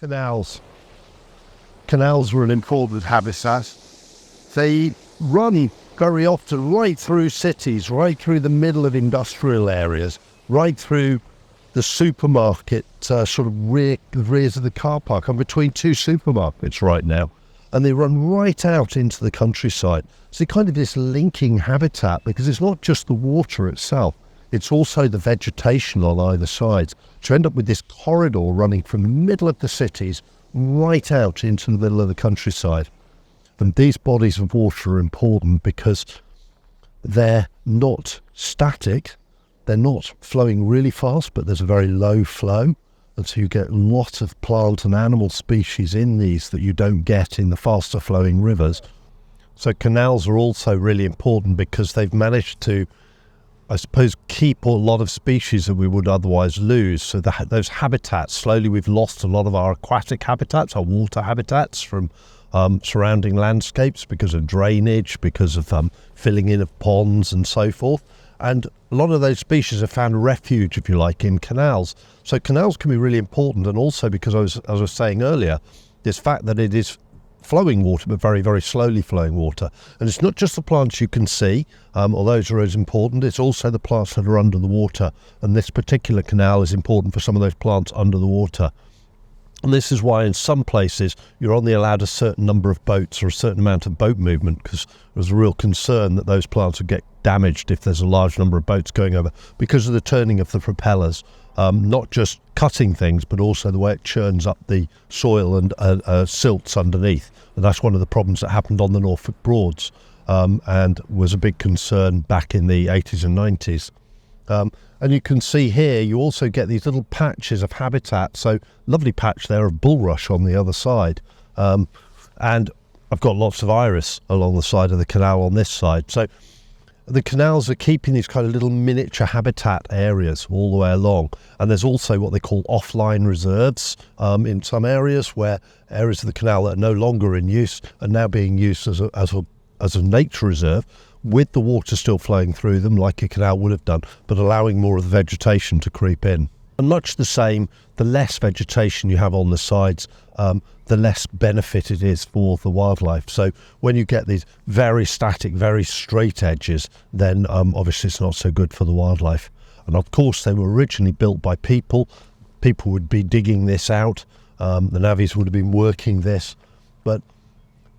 Canals. Canals were an important habitat. They run very often right through cities, right through the middle of industrial areas, right through the supermarket sort of rears of the car park. I'm between two supermarkets right now, and they run right out into the countryside. So kind of this linking habitat, because it's not just the water itself, it's also the vegetation on either side. So you end up with this corridor running from the middle of the cities right out into the middle of the countryside. And these bodies of water are important because they're not static, they're not flowing really fast, but there's a very low flow. And so you get lots of plant and animal species in these that you don't get in the faster flowing rivers. So canals are also really important because they've managed to, I suppose, keep a lot of species that we would otherwise lose. So those habitats, slowly we've lost a lot of our aquatic habitats, our water habitats from surrounding landscapes because of drainage, because of filling in of ponds and so forth. And a lot of those species have found refuge, if you like, in canals. So canals can be really important, and also because, as I was saying earlier, this fact that it is flowing water, but very, very slowly flowing water. And it's not just the plants you can see, although those are as important, it's also the plants that are under the water. And this particular canal is important for some of those plants under the water. And this is why in some places you're only allowed a certain number of boats or a certain amount of boat movement, because there's a real concern that those plants would get damaged if there's a large number of boats going over because of the turning of the propellers. Not just cutting things, but also the way it churns up the soil and silts underneath. And that's one of the problems that happened on the Norfolk Broads and was a big concern back in the 80s and 90s. And you can see here, you also get these little patches of habitat. So lovely patch there of bulrush on the other side. And I've got lots of iris along the side of the canal on this side. So the canals are keeping these kind of little miniature habitat areas all the way along. And there's also what they call offline reserves in some areas, where areas of the canal that are no longer in use are now being used as a nature reserve, with the water still flowing through them like a canal would have done, but allowing more of the vegetation to creep in. And much the same, the less vegetation you have on the sides, the less benefit it is for the wildlife. So when you get these very static, very straight edges, then obviously it's not so good for the wildlife. And of course they were originally built by people. People would be digging this out. The navvies would have been working this, but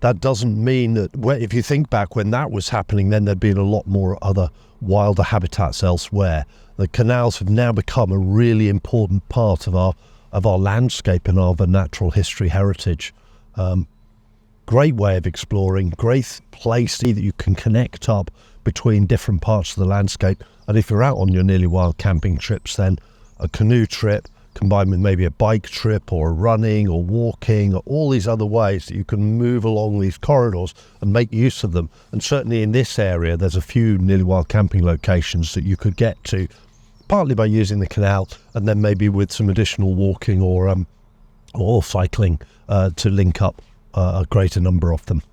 that doesn't mean that if you think back when that was happening, then there'd been a lot more other wilder habitats elsewhere. The canals have now become a really important part of our landscape and of our natural history heritage. Great way of exploring, great place that you can connect up between different parts of the landscape. And if you're out on your nearly wild camping trips, then a canoe trip combined with maybe a bike trip or running or walking or all these other ways that you can move along these corridors and make use of them. And certainly in this area, there's a few nearly wild camping locations that you could get to, partly by using the canal and then maybe with some additional walking or cycling to link up a greater number of them.